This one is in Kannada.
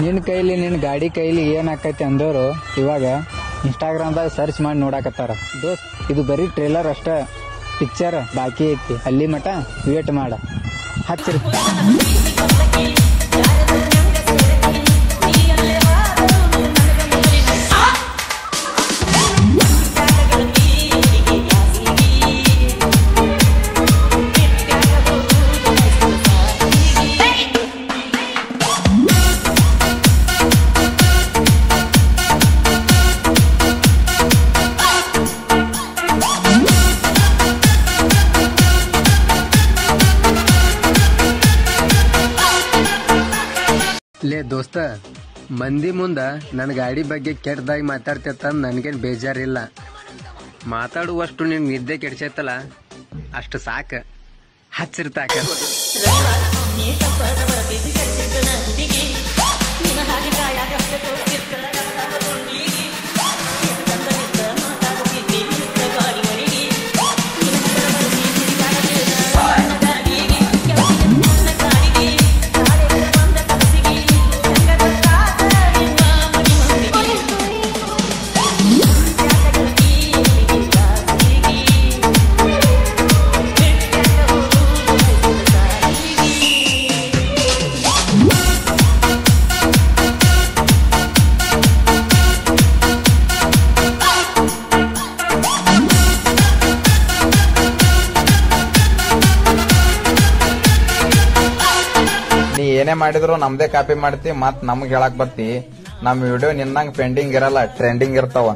ನಿನ್ನ ಕೈಲಿ ನಿನ್ನ ಗಾಡಿ ಕೈಲಿ ಏನ್ ಆಕೈತಿ ಅಂದೋರು ಇವಾಗ ಇನ್ಸ್ಟಾಗ್ರಾಮ್ದಾಗ ಸರ್ಚ್ ಮಾಡಿ ನೋಡಾಕತ್ತಾರ. ದೋಸ್ತ್ ಇದು ಬರೀ ಟ್ರೇಲರ್ ಅಷ್ಟ, ಪಿಕ್ಚರ್ ಬಾಕಿ ಐತಿ. ಅಲ್ಲಿ ಮಟ ವೇಟ್ ಮಾಡ, ಹಚ್ಚಿರಿ. ಲೇ ದೋಸ್ತ, ಮಂದಿ ಮುಂದ ನನ್ನ ಗಾಡಿ ಬಗ್ಗೆ ಕೆಟ್ಟದಾಗಿ ಮಾತಾಡ್ತಿತ್ತ ನನ್ಗೇನ್ ಬೇಜಾರಿಲ್ಲ. ಮಾತಾಡುವಷ್ಟು ನಿನ್ ನಿದ್ದೆ ಕೆಡ್ಸೈತಲ್ಲ ಅಷ್ಟು ಸಾಕ, ಹಚ್ಚಿರ್ತಾಕ. ಏನೇ ಮಾಡಿದ್ರು ನಮ್ದೇ ಕಾಪಿ ಮಾಡ್ತಿ, ಮತ್ ನಮ್ಗ್ ಹೇಳಕ್ ಬರ್ತಿ. ನಮ್ ವಿಡಿಯೋ ನಿನ್ನಂಗ್ ಪೆಂಡಿಂಗ್ ಇರಲ್ಲ, ಟ್ರೆಂಡಿಂಗ್ ಇರ್ತಾವ.